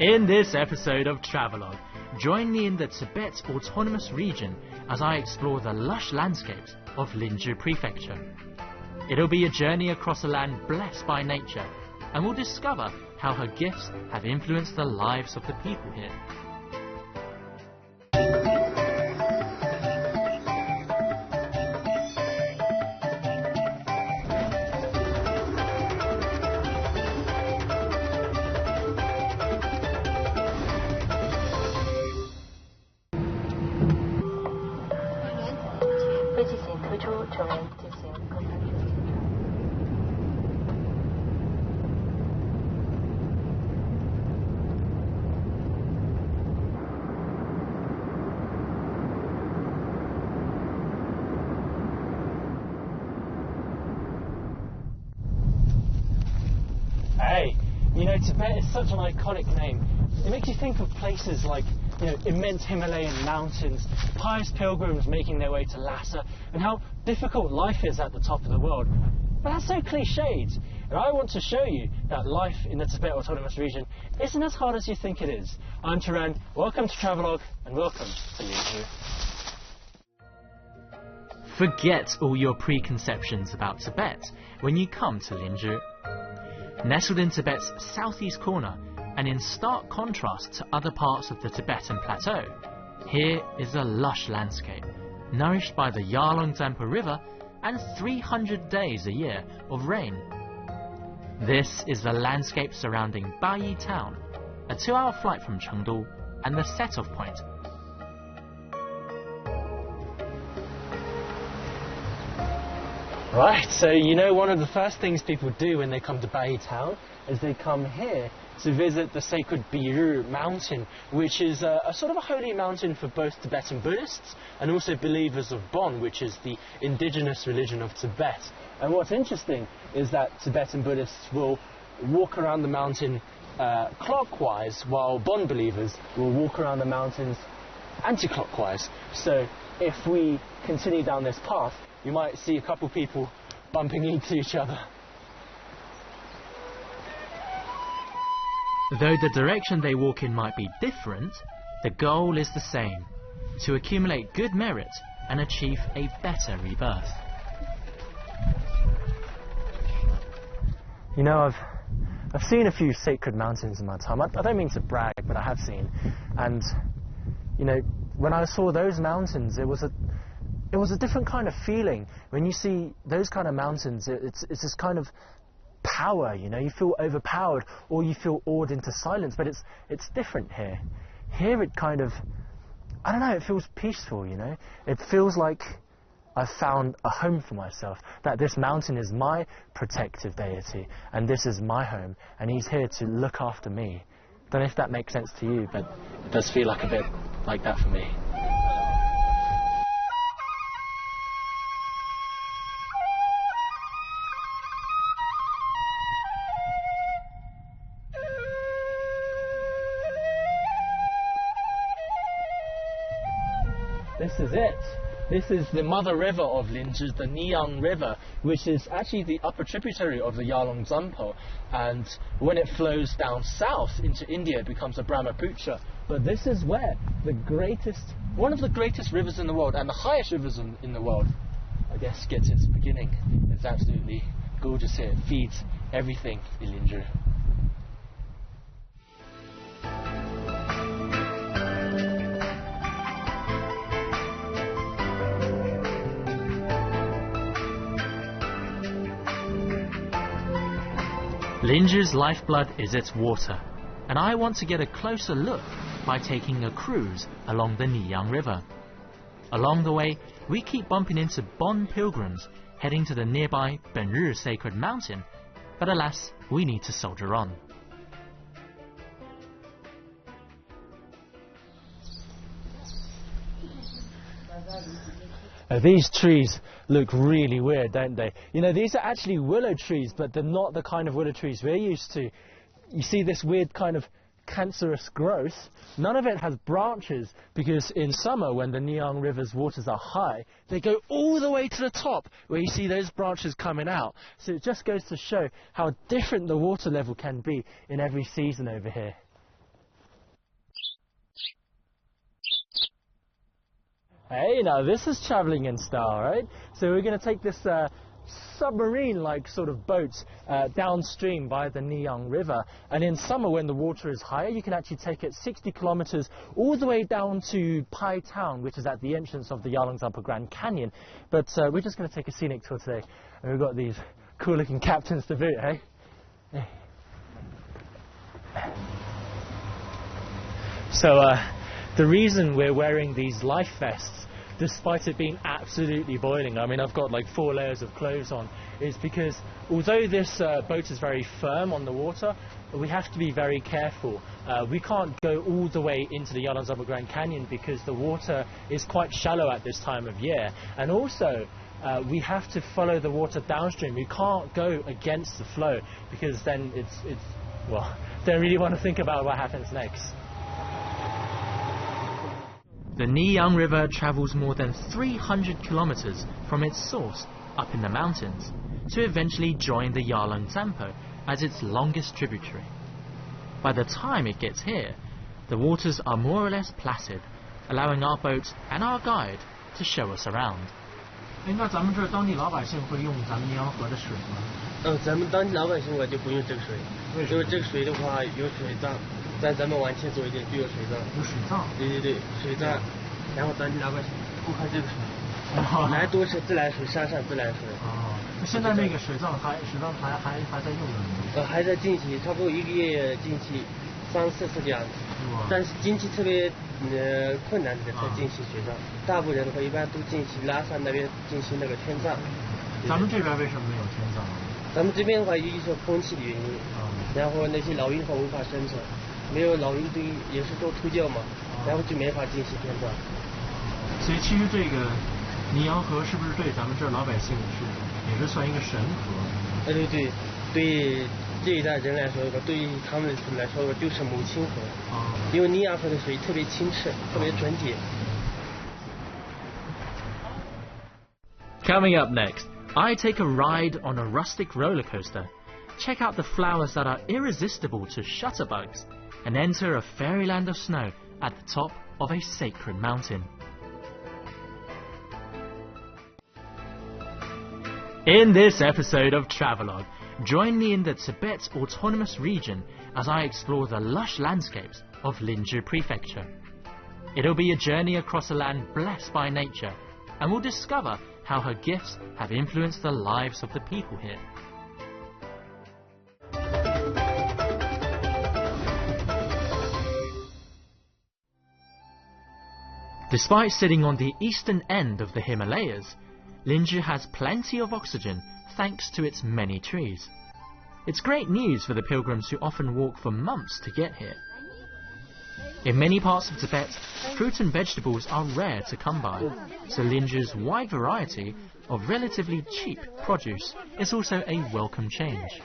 In this episode of Travelogue, join me in the Tibet Autonomous Region as I explore the lush landscapes of Linzhi Prefecture. It'll be a journey across a land blessed by nature, and we'll discover how her gifts have influenced the lives of the people here. Hey, you know, Tibet is such an iconic name. It makes you think of places like, immense Himalayan mountains, pious pilgrims making their way to Lhasa, and how difficult life is at the top of the world. But that's so cliched, and I want to show you that life in the Tibet Autonomous Region isn't as hard as you think it is. I'm Turan, welcome to Travelogue, and welcome to Linzhi. Forget all your preconceptions about Tibet when you come to Linzhi. Nestled in Tibet's southeast corner and in stark contrast to other parts of the Tibetan plateau, here is a lush landscape, nourished by the Yarlung Zampa River and 300 days a year of rain. This is the landscape surrounding Bayi town, a 2-hour flight from Chengdu and the set-off point. Right, so one of the first things people do when they come to Bayi town is they come here to visit the sacred Biru mountain, which is a sort of a holy mountain for both Tibetan Buddhists and also believers of Bon, which is the indigenous religion of Tibet. And what's interesting is that Tibetan Buddhists will walk around the mountain clockwise, while Bon believers will walk around the mountains anti-clockwise. So if we continue down this path, you might see a couple people bumping into each other. Though the direction they walk in might be different, the goal is the same: to accumulate good merit and achieve a better rebirth. I've seen a few sacred mountains in my time. I don't mean to brag, but I have seen. And when I saw those mountains, it was a different kind of feeling. When you see those kind of mountains, it's this kind of power, you feel overpowered or you feel awed into silence, but it's different here. Here it kind of, I don't know, it feels peaceful, It feels like I've found a home for myself, that this mountain is my protective deity and this is my home and he's here to look after me. Don't know if that makes sense to you, but it does feel like a bit like that for me. This is it. This is the mother river of Linzhi, the Niyang River, which is actually the upper tributary of the Yarlung Zampa. And when it flows down south into India, it becomes a Brahmaputra. But this is where one of the greatest rivers in the world, and the highest rivers in the world, I guess, gets its beginning. It's absolutely gorgeous here. It feeds everything in Linzhi. Linzhi's lifeblood is its water, and I want to get a closer look by taking a cruise along the Niyang River. Along the way, we keep bumping into Bon pilgrims heading to the nearby Benru sacred mountain, but alas, we need to soldier on. These trees look really weird, don't they? These are actually willow trees, but they're not the kind of willow trees we're used to. You see this weird kind of cancerous growth. None of it has branches, because in summer, when the Niyang River's waters are high, they go all the way to the top where you see those branches coming out. So it just goes to show how different the water level can be in every season over here. Hey, now this is traveling in style, right? So we're going to take this submarine-like sort of boat downstream by the Niyang River, and in summer when the water is higher you can actually take it 60 kilometers all the way down to Pai Town, which is at the entrance of the Yarlung Grand Canyon. But we're just going to take a scenic tour today, and we've got these cool looking captains to boot, hey? So the reason we're wearing these life vests, despite it being absolutely boiling, I mean I've got like 4 layers of clothes on, is because although this boat is very firm on the water, we have to be very careful. We can't go all the way into the Yarlung Grand Canyon because the water is quite shallow at this time of year, and also we have to follow the water downstream. We can't go against the flow because then it's well, don't really want to think about what happens next. The Niyang River travels more than 300 kilometers from its source up in the mountains to eventually join the Yarlung Tsampo as its longest tributary. By the time it gets here, the waters are more or less placid, allowing our boat and our guide to show us around. 那咱们这儿当地老百姓会用咱们尼洋河的水吗？咱们当地老百姓就不用这个水，因为这个水的话有水葬，在咱们往前走一点就有水葬。有水葬？对，水葬，然后当地老百姓不喝这个水，来多是自来水，山上自来水。现在那个水葬还在用呢？还在进行，差不多1个月进行3、4次这样子。但是经济特别困难的才进行水葬，大部分人的话一般都进行拉萨那边进行那个天葬。咱们这边为什么没有天葬？咱们这边的话，一是空气的原因，然后那些老鹰的话无法生存，没有老鹰堆也是做秃鹫嘛，然后就没法进行天葬。所以其实这个尼洋河是不是对咱们这儿老百姓也是算一个神河？对这一代人来说，对于他们来说就是母亲河，因为尼洋河的水特别清澈，特别纯洁。Coming up next, I take a ride on a rustic roller coaster, check out the flowers that are irresistible to shutterbugs, and enter a fairyland of snow at the top of a sacred mountain. In this episode of Travelogue, join me in the Tibet Autonomous Region as I explore the lush landscapes of Linzhi Prefecture. It'll be a journey across a land blessed by nature, and we'll discover how her gifts have influenced the lives of the people here. Despite sitting on the eastern end of the Himalayas, Linzhi has plenty of oxygen thanks to its many trees. It's great news for the pilgrims who often walk for months to get here. In many parts of Tibet, fruit and vegetables are rare to come by, so Linzhi's wide variety of relatively cheap produce is also a welcome change.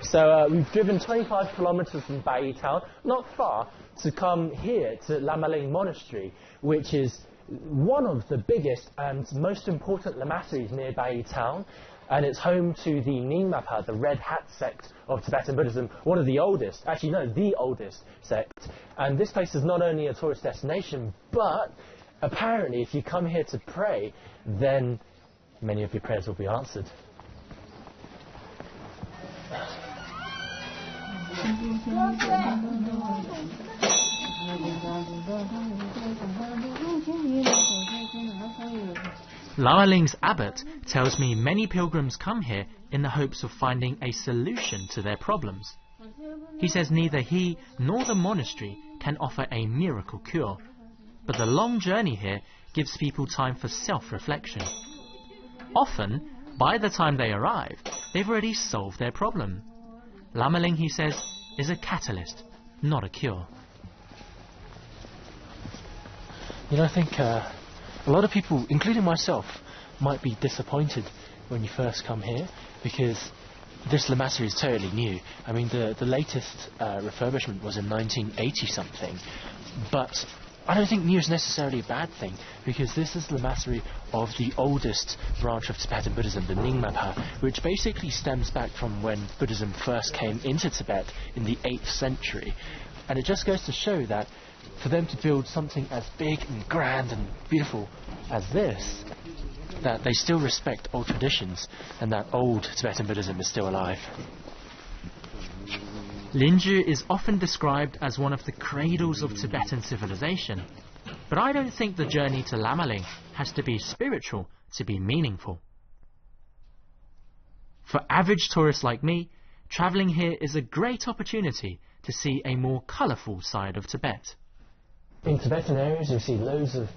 So we've driven 25 kilometers from Bai Town, not far, to come here to Lama Ling Monastery, which is one of the biggest and most important lamaseries near Bai Town, and it's home to the Nyingmapa, the Red Hat sect of Tibetan Buddhism, one of the oldest, actually no, the oldest sect. And this place is not only a tourist destination, but apparently if you come here to pray, then many of your prayers will be answered. Lama Ling's abbot tells me many pilgrims come here in the hopes of finding a solution to their problems. He says neither he nor the monastery can offer a miracle cure, but the long journey here gives people time for self-reflection. Often, by the time they arrive, they've already solved their problem. Lama Ling, he says, is a catalyst, not a cure. You know, I think a lot of people, including myself, might be disappointed when you first come here because this lamasery is totally new. I mean, the latest refurbishment was in 1980 something, but I don't think new is necessarily a bad thing because this is the lamasery of the oldest branch of Tibetan Buddhism, the Nyingmapa, which basically stems back from when Buddhism first came into Tibet in the 8th century. And it just goes to show that for them to build something as big and grand and beautiful as this, that they still respect old traditions and that old Tibetan Buddhism is still alive. Linju is often described as one of the cradles of Tibetan civilization, but I don't think the journey to Lamaling has to be spiritual to be meaningful. For average tourists like me, travelling here is a great opportunity to see a more colourful side of Tibet. In Tibetan areas you see loads of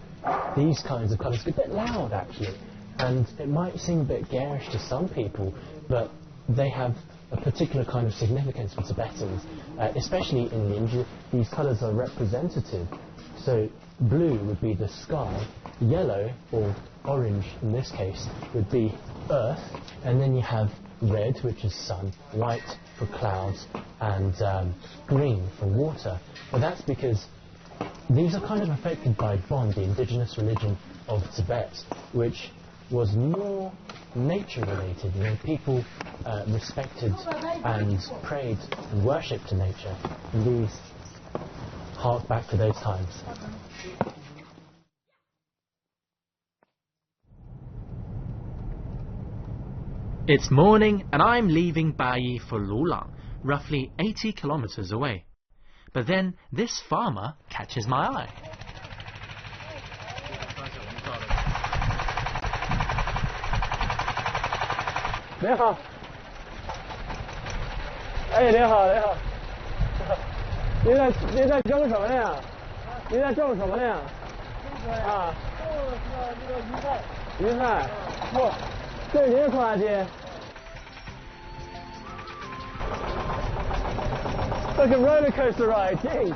these kinds of colours, a bit loud actually, and it might seem a bit garish to some people, but they have a particular kind of significance for Tibetans, especially in Linju. These colours are representative. So blue would be the sky, yellow or orange in this case would be earth, and then you have red, which is sun, white for clouds, and green for water. But that's because these are kind of affected by Bon, the indigenous religion of Tibet, which was more nature related. You know, people respected and prayed and worshipped to nature, and these hark back to those times. It's morning and I'm leaving Bayi for Lulang, roughly 80 kilometers away. But then this farmer catches my eye. 你好，哎，你好，你好，你在种什么呀？你在种什么呀？啊，鱼菜，不，这是您的拖拉机。Like a roller coaster ride, geez.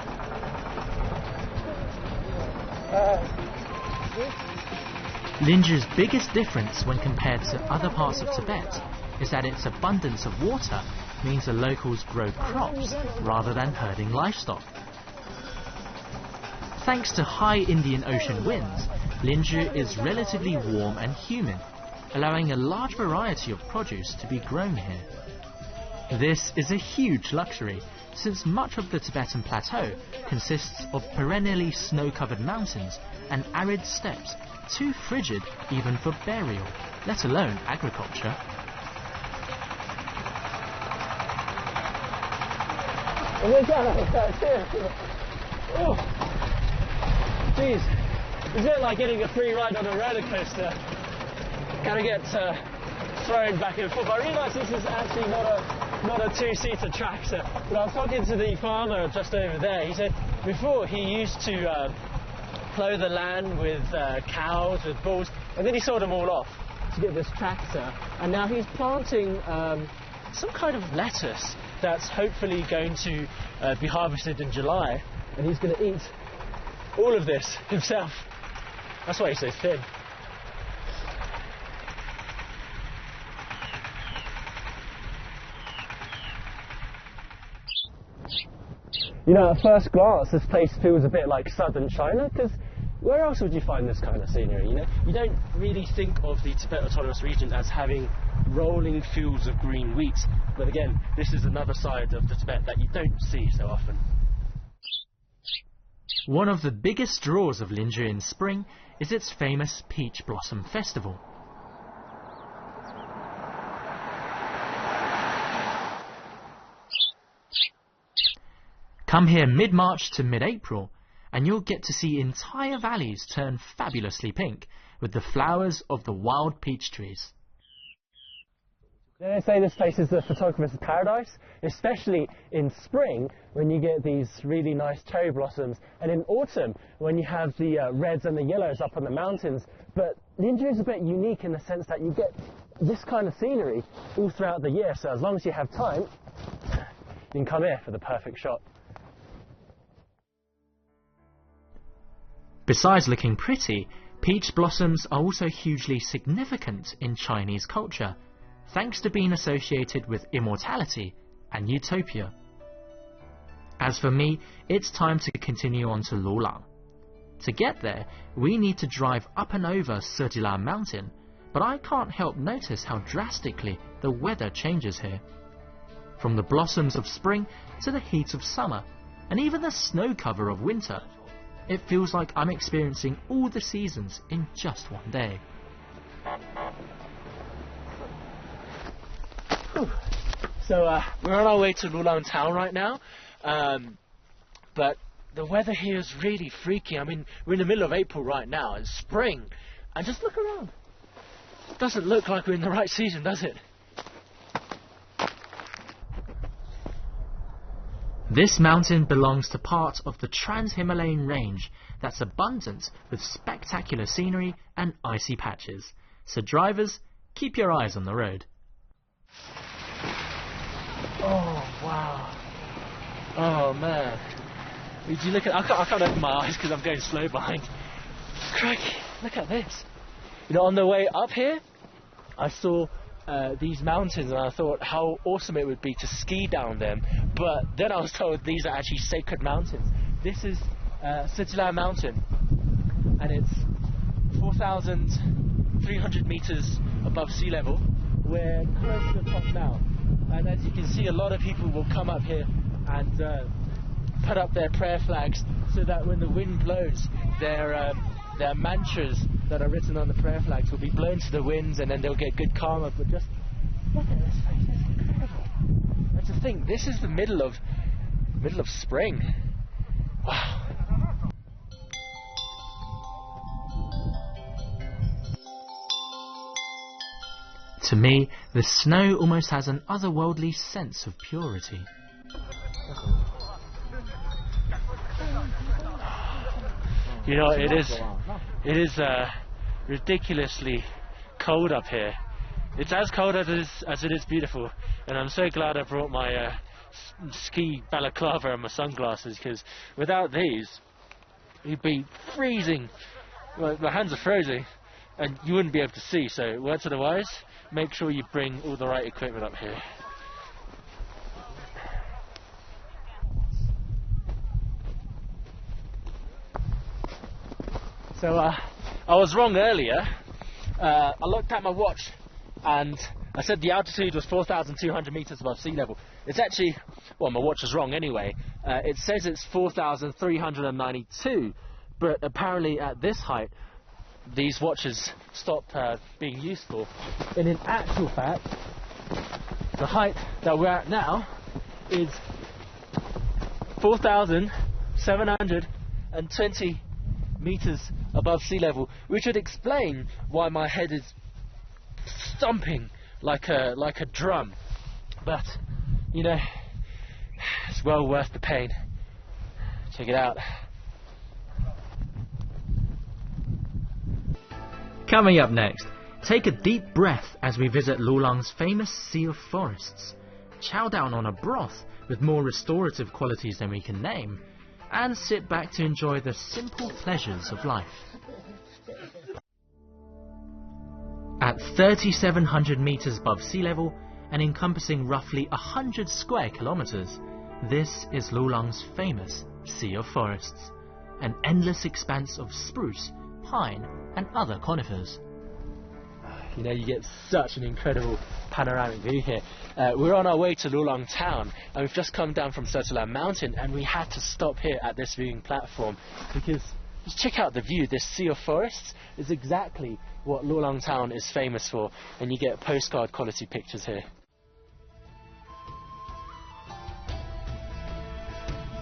Linju's biggest difference when compared to other parts of Tibet is that its abundance of water means the locals grow crops rather than herding livestock. Thanks to high Indian Ocean winds, Linju is relatively warm and humid, allowing a large variety of produce to be grown here. This is a huge luxury, since much of the Tibetan plateau consists of perennially snow-covered mountains and arid steppes, too frigid even for burial, let alone agriculture. Oh, geez, it's a bit like getting a free ride on a roller coaster. Kind of get thrown back and forth. I realise this is actually not a two-seater tractor, but I was talking to the farmer just over there. He said before he used to plough the land with cows, with bulls, and then he sold them all off to get this tractor, and now he's planting some kind of lettuce that's hopefully going to be harvested in July, and he's going to eat all of this himself. That's why he's so thin. You know, at first glance, this place feels a bit like southern China, because where else would you find this kind of scenery? You know, you don't really think of the Tibet Autonomous Region as having rolling fields of green wheat, but again, this is another side of the Tibet that you don't see so often. One of the biggest draws of Linju in spring is its famous Peach Blossom Festival. Come here mid-March to mid-April and you'll get to see entire valleys turn fabulously pink with the flowers of the wild peach trees. They say this place is the photographer's paradise, especially in spring when you get these really nice cherry blossoms, and in autumn when you have the reds and the yellows up on the mountains. But Linju is a bit unique in the sense that you get this kind of scenery all throughout the year, so as long as you have time, you can come here for the perfect shot. Besides looking pretty, peach blossoms are also hugely significant in Chinese culture, thanks to being associated with immortality and utopia. As for me, it's time to continue on to Lulang. To get there, we need to drive up and over Serdila mountain, but I can't help notice how drastically the weather changes here. From the blossoms of spring to the heat of summer, and even the snow cover of winter. It feels like I'm experiencing all the seasons in just one day. So we're on our way to Lulang town right now, but the weather here is really freaky. I mean, we're in the middle of April right now, it's spring, and just look around. It doesn't look like we're in the right season, does it? This mountain belongs to part of the Trans-Himalayan range that's abundant with spectacular scenery and icy patches. So drivers, keep your eyes on the road. Oh wow! Oh man! Did you look at? I can't open my eyes because I'm going slow behind. Crikey! Look at this. You know, on the way up here, I saw these mountains and I thought how awesome it would be to ski down them. But then I was told these are actually sacred mountains. This is Sitila Mountain, and it's 4,300 meters above sea level. We're close to the top now. And as you can see, a lot of people will come up here and put up their prayer flags so that when the wind blows, their mantras that are written on the prayer flags will be blown to the winds, and then they'll get good karma. But just look at this place, it's incredible. And to think, this is the middle of spring. Wow. To me, the snow almost has an otherworldly sense of purity. You know, it is ridiculously cold up here. It's as cold as it is beautiful, and I'm so glad I brought my ski balaclava and my sunglasses, because without these, you'd be freezing. Well, my hands are frozen, and you wouldn't be able to see. So, word to the wise, make sure you bring all the right equipment up here. So I was wrong earlier. I looked at my watch and I said the altitude was 4,200 meters above sea level. It's actually, well, my watch is wrong anyway. It says it's 4,392, but apparently at this height these watches stop being useful. And in actual fact, the height that we're at now is 4,720 meters above sea level, which would explain why my head is thumping like a drum. But you know, it's well worth the pain. Check it out. Coming up next, take a deep breath as we visit Lulang's famous Sea of Forests. Chow down on a broth with more restorative qualities than we can name, and sit back to enjoy the simple pleasures of life. At 3,700 meters above sea level and encompassing roughly 100 square kilometers, this is Lulang's famous Sea of Forests, an endless expanse of spruce, pine and other conifers. You know, you get such an incredible panoramic view here. We're on our way to Lulang town, and we've just come down from Sitila Mountain, and we had to stop here at this viewing platform because just check out the view. This Sea of Forests is exactly what Lulang town is famous for, and you get postcard quality pictures here.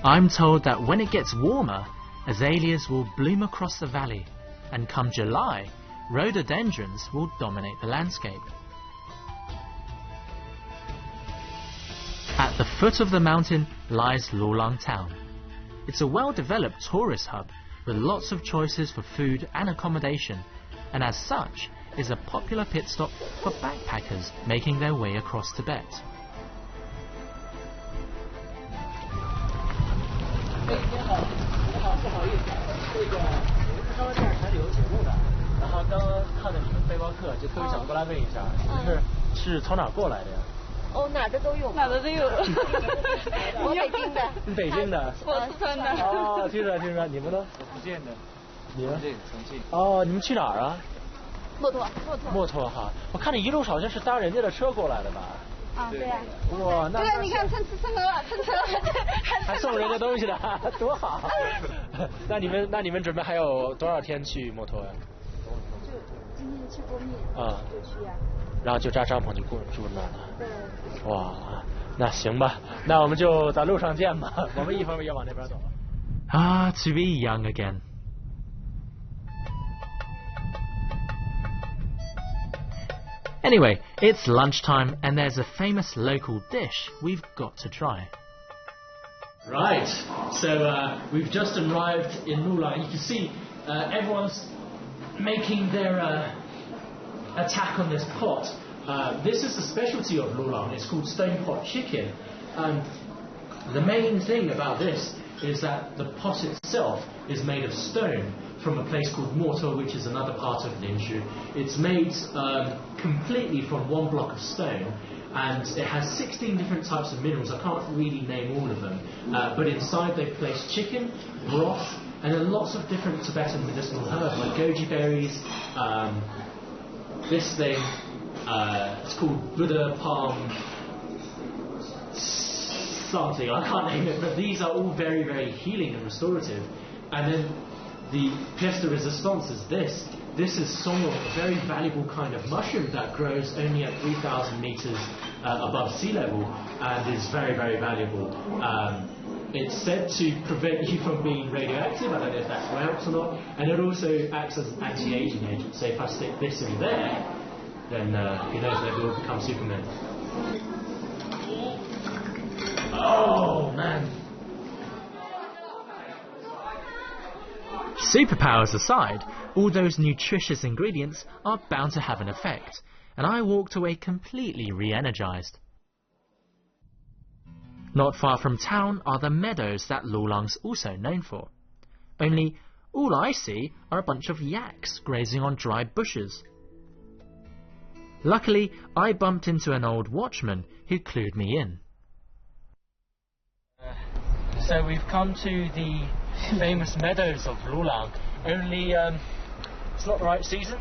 I'm told that when it gets warmer, azaleas will bloom across the valley, and come July, rhododendrons will dominate the landscape. At the foot of the mountain lies Lulang town. It's a well-developed tourist hub with lots of choices for food and accommodation, and as such is a popular pit stop for backpackers making their way across Tibet. 啊，对呀。哇，那对呀，你看蹭车了，还送人家东西的，多好。那你们准备还有多少天去摩托呀？就今天去过密啊，就去呀。然后就扎帐篷就住那了。对。哇，那行吧，那我们就在路上见吧。我们一会儿也往那边走。Ah, to be young again. Anyway, it's lunchtime and there's a famous local dish we've got to try. Right, so we've just arrived in Lulang. You can see everyone's making their attack on this pot. This is the specialty of Lulang. It's called stone pot chicken. The main thing about this is that the pot itself is made of stone from a place called Mortar, which is another part of Linzhi. It's made completely from one block of stone, and it has 16 different types of minerals. I can't really name all of them, but inside they've placed chicken, broth, and then lots of different Tibetan medicinal herbs like goji berries. This thing, it's called Buddha palm something, I can't name it, but these are all very, very healing and restorative. And then the pièce de résistance is this. This is sorrel, a very valuable kind of mushroom that grows only at 3,000 meters above sea level and is very, very valuable. It's said to prevent you from being radioactive. I don't know if that helps or not. And it also acts as an anti-aging agent. So if I stick this in there, then who knows, maybe we'll become Superman. Oh, man. Superpowers aside, all those nutritious ingredients are bound to have an effect, and I walked away completely re-energized. Not far from town are the meadows that Lulang's also known for. Only, all I see are a bunch of yaks grazing on dry bushes. Luckily, I bumped into an old watchman who clued me in. So we've come to the famous meadows of Lulang, only it's not the right season.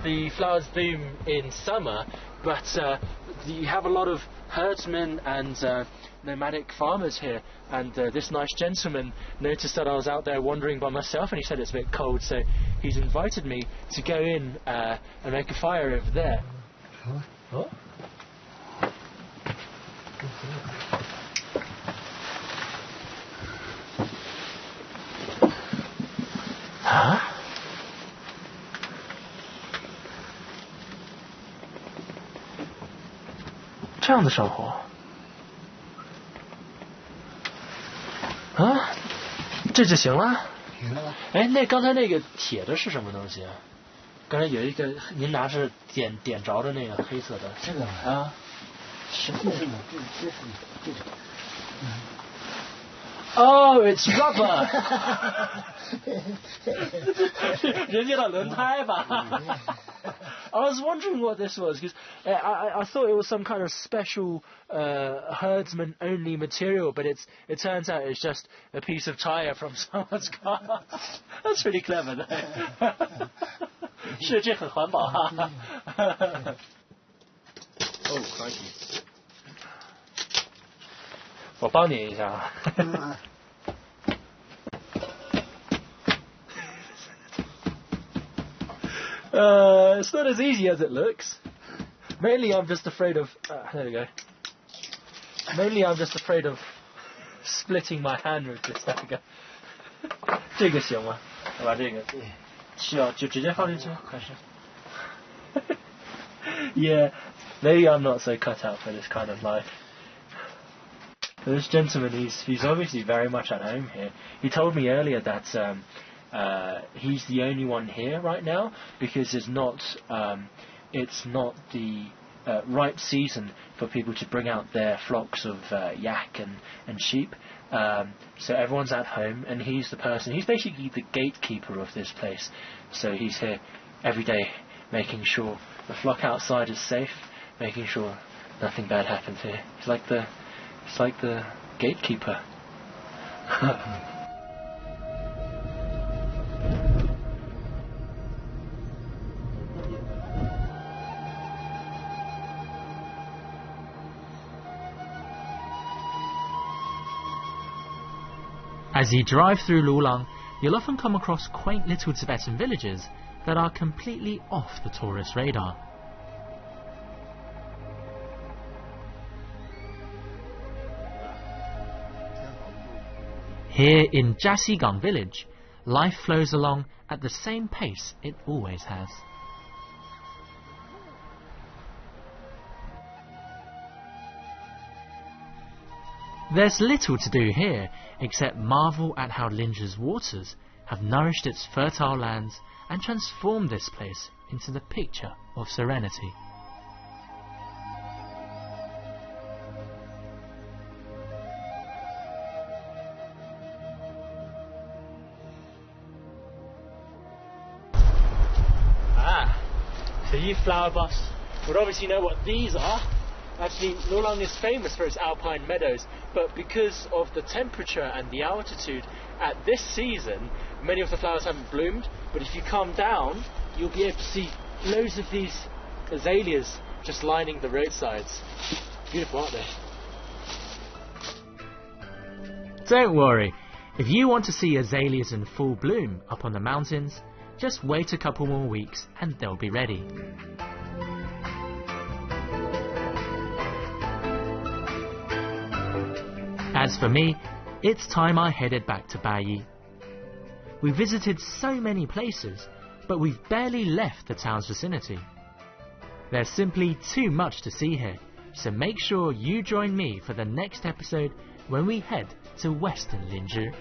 The flowers bloom in summer, but you have a lot of herdsmen and nomadic farmers here, and this nice gentleman noticed that I was out there wandering by myself, and he said it's a bit cold, so he's invited me to go in and make a fire over there. Huh? Huh? 这样的生活啊，这就行了。行了吧？哎，那刚才那个铁的是什么东西啊？刚才有一个您拿着点着的那个黑色的。这个啊，是这是这是。Oh, it's rubber. 人家的轮胎吧。I was wondering what this was because I thought it was some kind of special herdsman-only material, but it turns out it's just a piece of tire from someone's car. That's really clever, though. 是，这很环保哈。Oh, crikey. 我帮你一下啊。It's not as easy as it looks. Mainly I'm just afraid of... there we go. Mainly I'm just afraid of splitting my hand with this. There we go. 这个行吗？我把这个需要就直接放进去还是 Yeah, maybe I'm not so cut out for this kind of life. This gentleman, he's obviously very much at home here. He told me earlier that he's the only one here right now because it's not the right season for people to bring out their flocks of yak and sheep. So everyone's at home, and he's basically the gatekeeper of this place. So he's here every day making sure the flock outside is safe, making sure nothing bad happens here. It's like the gatekeeper. As you drive through Lulang, you'll often come across quaint little Tibetan villages that are completely off the tourist radar. Here in Jasigang village, life flows along at the same pace it always has. There's little to do here except marvel at how Linzhi's waters have nourished its fertile lands and transformed this place into the picture of serenity. So you flower buffs would obviously know what these are. Actually, Lulang is famous for its alpine meadows, but because of the temperature and the altitude at this season, many of the flowers haven't bloomed. But if you come down, you'll be able to see loads of these azaleas just lining the roadsides. Beautiful, aren't they? Don't worry, if you want to see azaleas in full bloom up on the mountains, just wait a couple more weeks and they'll be ready. As for me, it's time I headed back to Bayi. We visited so many places, but we've barely left the town's vicinity. There's simply too much to see here, so make sure you join me for the next episode when we head to Western Linzhi.